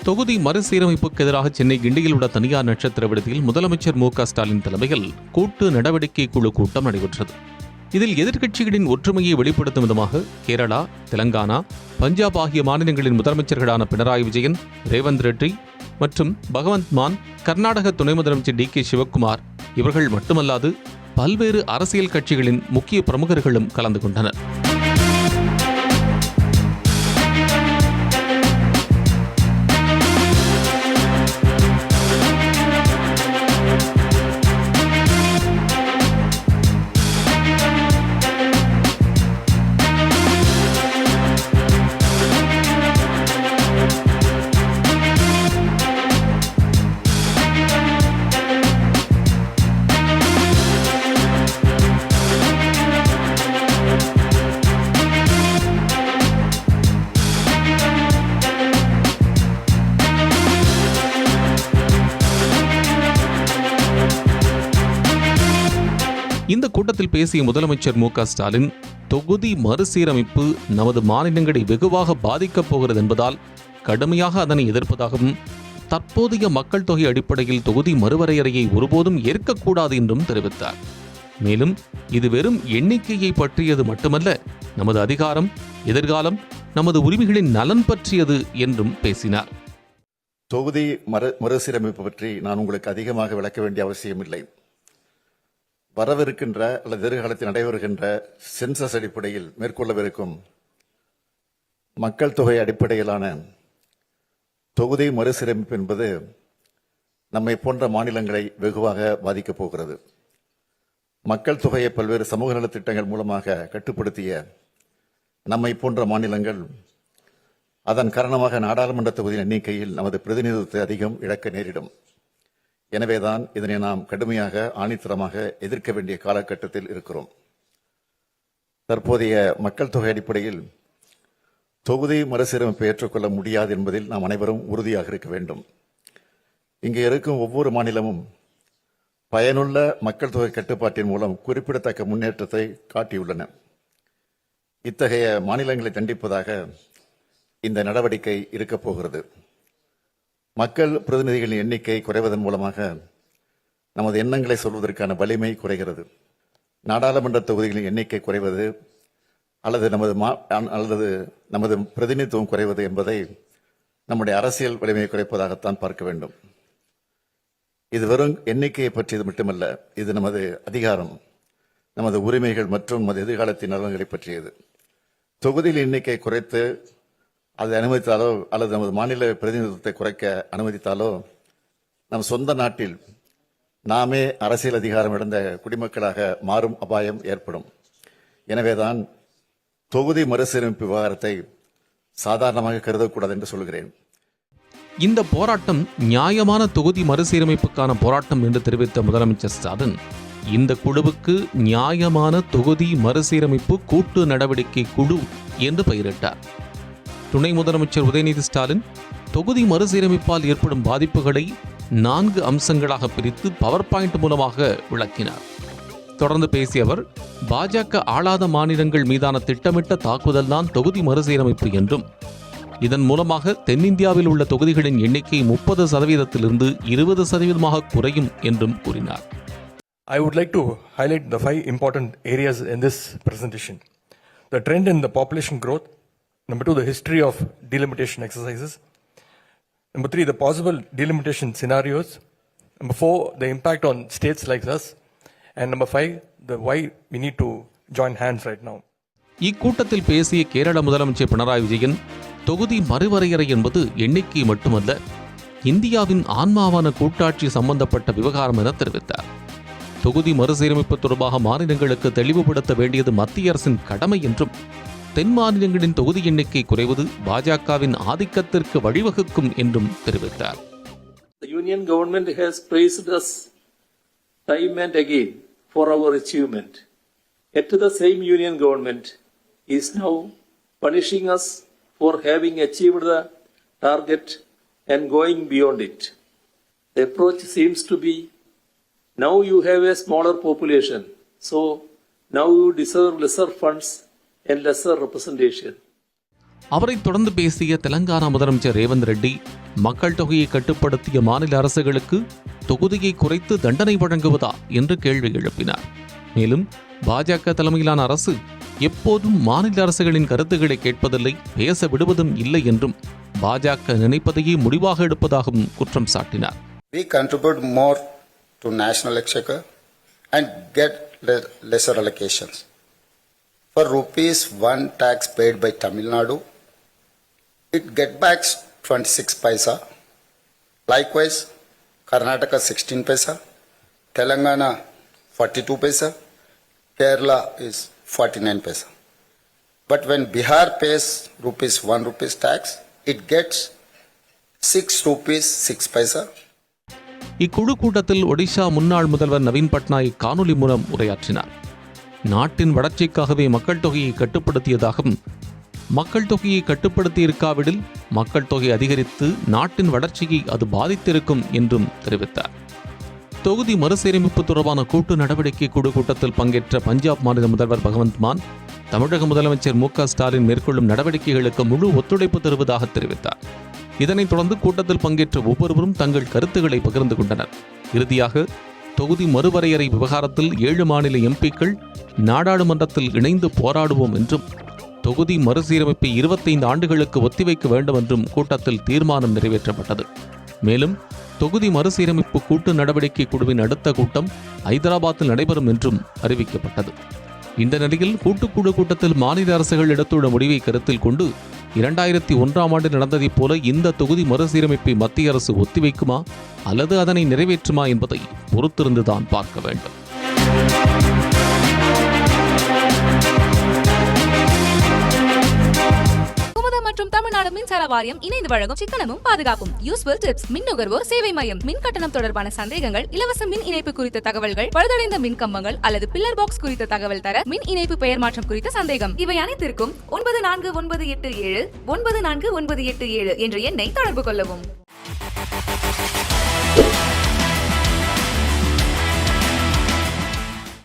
தொகுதி மறுசீரமைப்புக்கு எதிராக சென்னை கிண்டியில் உள்ள தனியார் நட்சத்திர விடுதியில் முதலமைச்சர் மு.க. ஸ்டாலின் தலைமையில் கூட்டு நடவடிக்கை குழு கூட்டம் நடைபெற்றது. இதில் எதிர்க்கட்சிகளின் ஒற்றுமையை வெளிப்படுத்தும் விதமாக கேரளா, தெலங்கானா, பஞ்சாப் ஆகிய மாநிலங்களின் முதலமைச்சர்களான பினராயி விஜயன், ரேவந்த் ரெட்டி மற்றும் பகவந்த் மான், கர்நாடக துணை முதலமைச்சர் டி.கே. சிவக்குமார் இவர்கள் மட்டுமல்லாது பல்வேறு அரசியல் கட்சிகளின் முக்கிய பிரமுகர்களும் கலந்து கொண்டனர். இந்த கூட்டத்தில் பேசிய முதலமைச்சர் மு.க. ஸ்டாலின், தொகுதி மறுசீரமைப்பு நமது மாநிலங்களை வெகுவாக பாதிக்கப் போகிறது என்பதால் கடுமையாக அதனை எதிர்ப்பதாகவும், தற்போதைய மக்கள் தொகை அடிப்படையில் தொகுதி மறுவரையறையை ஒருபோதும் ஏற்கக்கூடாது என்றும் தெரிவித்தார். மேலும் இது வெறும் எண்ணிக்கையை பற்றியது மட்டுமல்ல, நமது அதிகாரம், எதிர்காலம், நமது உரிமைகளின் நலன் பற்றியது என்றும் பேசினார். தொகுதி மறுசீரமைப்பு பற்றி நான் உங்களுக்கு அதிகமாக விளக்க வேண்டிய அவசியமில்லை. வரவிருக்கின்ற அல்லது எதிர்காலத்தில் நடைபெறுகின்ற சென்சஸ் அடிப்படையில் மேற்கொள்ளவிருக்கும் மக்கள் தொகை அடிப்படையிலான தொகுதி மறுசீரமைப்பு என்பது நம்மை போன்ற மாநிலங்களை வெகுவாக பாதிக்கப் போகிறது. மக்கள் தொகையை பல்வேறு சமூக நலத்திட்டங்கள் மூலமாக கட்டுப்படுத்திய நம்மை போன்ற மாநிலங்கள் அதன் காரணமாக நாடாளுமன்ற தொகுதியின் எண்ணிக்கையில் நமது பிரதிநிதித்துவத்தை அதிகம் இழக்க நேரிடும். எனவேதான் இதனை நாம் கடுமையாக ஆணித்தரமாக எதிர்க்க வேண்டிய காலகட்டத்தில் இருக்கிறோம். தற்போதைய மக்கள் தொகை அடிப்படையில் தொகுதி மறுசீரமைப்பை ஏற்றுக்கொள்ள முடியாது என்பதில் நாம் அனைவரும் உறுதியாக இருக்க வேண்டும். இங்கே இருக்கும் ஒவ்வொரு மாநிலமும் பயனுள்ள மக்கள் தொகை கட்டுப்பாட்டின் மூலம் குறிப்பிடத்தக்க முன்னேற்றத்தை காட்டியுள்ளன. இத்தகைய மாநிலங்களை தண்டிப்பதாக இந்த நடவடிக்கை இருக்கப் போகிறது. மக்கள் பிரதிநிதிகளின் எண்ணிக்கை குறைவதன் மூலமாக நமது எண்ணங்களை சொல்வதற்கான வலிமை குறைகிறது. நாடாளுமன்ற தொகுதிகளின் எண்ணிக்கை குறைவது அல்லது நமது பிரதிநிதித்துவம் குறைவது என்பதை நம்முடைய அரசியல் வலிமையை குறைப்பதாகத்தான் பார்க்க வேண்டும். இது வெறும் எண்ணிக்கையை பற்றியது மட்டுமல்ல, இது நமது அதிகாரம், நமது உரிமைகள் மற்றும் நமது எதிர்காலத்தின் நலன்களை பற்றியது. தொகுதியில் எண்ணிக்கை குறைத்து அதை அனுமதித்தாலோ அல்லது நமது மாநில பிரதிநிதித்துவத்தை குறைக்க அனுமதித்தாலோ நம் சொந்த நாட்டில் நாமே அரசியல் அதிகாரம் இழந்த குடிமக்களாக மாறும் அபாயம் ஏற்படும். எனவேதான் தொகுதி மறுசீரமைப்பு விவகாரத்தை சாதாரணமாக கருதக்கூடாது என்று சொல்கிறேன். இந்த போராட்டம் நியாயமான தொகுதி மறுசீரமைப்புக்கான போராட்டம் என்று தெரிவித்த முதலமைச்சர் ஸ்டாலின், இந்த குழுவுக்கு நியாயமான தொகுதி மறுசீரமைப்பு கூட்டு நடவடிக்கை குழு என்று பெயரிட்டார். துணை முதலமைச்சர் உதயநிதி ஸ்டாலின் தொகுதி மறுசீரமைப்பால் ஏற்படும் பாதிப்புகளை 4 அம்சங்களாக பிரித்து பவர் பாயிண்ட் மூலமாக விளக்கினார். தொடர்ந்து பேசிய அவர், பாஜக ஆளாத மாநிலங்கள் மீதான திட்டமிட்ட தாக்குதல் தான் தொகுதி மறுசீரமைப்பு என்றும், இதன் மூலமாக தென்னிந்தியாவில் உள்ள தொகுதிகளின் எண்ணிக்கை 30% 20% குறையும் என்றும் கூறினார். I would like to highlight the 5 important areas in this presentation. The trend in the population growth. Number 2, the history of delimitation exercises. Number 3, the possible delimitation scenarios. Number 4, the impact on states like us. And number 5, the why we need to join hands right now. இக்கூட்டத்தில் பேசிய கேரள முதலமைச்சர் பினராயி விஜயன், தொகுதி மறுவரையறை என்பது எண்ணிக்கை மட்டுமல்ல, இந்தியாவின் ஆன்மாவான கூட்டாட்சி சம்பந்தப்பட்ட விவகாரம் என தெரிவித்தார். தொகுதி மறுசீரமைப்பு தொடர்பாக மாநிலங்களுக்கு தெளிவுபடுத்த வேண்டியது மத்திய அரசின் கடமை என்றும், தென் மாநிலங்களின் தொகுதி எண்ணிக்கை குறைவது பாஜகவின் ஆதிக்கத்திற்கு வழிவகுக்கும் என்றும் தெரிவித்தார். The Union government has praised us time and again for our achievement. Yet the same Union government is now punishing us for having achieved the target and going beyond it. The approach seems to be, now you have a smaller population, so now you deserve lesser funds and lesser representation. அவரைத் தொடர்ந்து பேசிய தெலங்கானா முதலமைச்சர் ரேவந்த் ரெட்டி மக்கள் தொகையை கட்டுப்படுத்திய மாநில அரசுகளுக்கு தொகுதியை குறைத்து தண்டனை வழங்குவதா என்று கேள்வி எழுப்பினார். மேலும் பாஜக தலைமையிலான அரசு எப்போதும் மாநில அரசுகளின் கருத்துக்களை கேட்பதில்லை, பேச விடுவதும் இல்லை என்றும் பாஜக நினைப்பதையே முடிவாக எடுப்பதாகவும் குற்றம் சாட்டினார். We contribute more to national exchequer and get lesser allocations. For rupees 1 tax paid by Tamil Nadu, it get back 26 paisa. Likewise, Karnataka 16 paisa, Telangana 42 paisa, Kerala is 49 paisa. But when Bihar pays rupees 1 rupees tax, it gets 6 rupees 6 paisa. இக்குழு கூட்டத்தில் ஒடிஷா முன்னாள் முதல்வர் நவீன் பட்நாயக் காணொலி மூலம் உரையாற்றினார். நாட்டின் வளர்ச்சிக்காகவே மக்கள் தொகையை கட்டுப்படுத்தியதாகவும், மக்கள் தொகையை கட்டுப்படுத்தியிருக்காவிடில் மக்கள் தொகை அதிகரித்து நாட்டின் வளர்ச்சியை அது பாதித்திருக்கும் என்றும் தெரிவித்தார். தொகுதி மறுசீரமைப்பு தொடர்பான கூட்டு நடவடிக்கை குழு கூட்டத்தில் பங்கேற்ற பஞ்சாப் மாநில முதல்வர் பகவந்த் மான் தமிழக முதலமைச்சர் மு.க.ஸ்டாலின் மேற்கொள்ளும் நடவடிக்கைகளுக்கு முழு ஒத்துழைப்பு தருவதாக தெரிவித்தார். இதனைத் தொடர்ந்து கூட்டத்தில் பங்கேற்ற ஒவ்வொருவரும் தங்கள் கருத்துக்களை பகிர்ந்து கொண்டனர். இறுதியாக தொகுதி மறுவரையறை விவகாரத்தில் 7 மாநில எம்பிக்கள் நாடாளுமன்றத்தில் இணைந்து போராடுவோம் என்றும் தொகுதி மறுசீரமைப்பை 25 ஆண்டுகளுக்கு ஒத்திவைக்க வேண்டும் என்றும் கூட்டத்தில் தீர்மானம் நிறைவேற்றப்பட்டது. மேலும் தொகுதி மறுசீரமைப்பு கூட்டு நடவடிக்கை குழுவின் அடுத்த கூட்டம் ஐதராபாத்தில் நடைபெறும் என்றும் அறிவிக்கப்பட்டது. இந்த நிலையில் கூட்டுக்குழு கூட்டத்தில் மாநில அரசுகள் எடுத்துள்ள முடிவை கருத்தில் கொண்டு 2001ஆம் ஆண்டு நடந்ததைப் போல இந்த தொகுதி மறுசீரமைப்பை மத்திய அரசு ஒத்திவைக்குமா அல்லது அதனை நிறைவேற்றுமா என்பதை பொறுத்திருந்துதான் பார்க்க வேண்டும். மற்றும் தமிழ்நாடு மின்சார வாரியம் இணைந்து வழங்கும் சிக்கனமும் பாதுகாப்பும் யூஸ்ஃபுல் டிப்ஸ் மின் நுகர்வோர் சேவை மையம். மின் கட்டணம் தொடர்பான சந்தேகங்கள், இலவச மின் இணைப்பு குறித்த தகவல்கள், பழுதடைந்த மின் கம்பங்கள் அல்லது பில்லர் பாக்ஸ் குறித்த தகவல் தர, மின் இணைப்பு பெயர் மாற்றம் குறித்த சந்தேகம், இவை அனைத்திற்கும் 9497 94987 என்ற எண்ணை தொடர்பு கொள்ளவும்.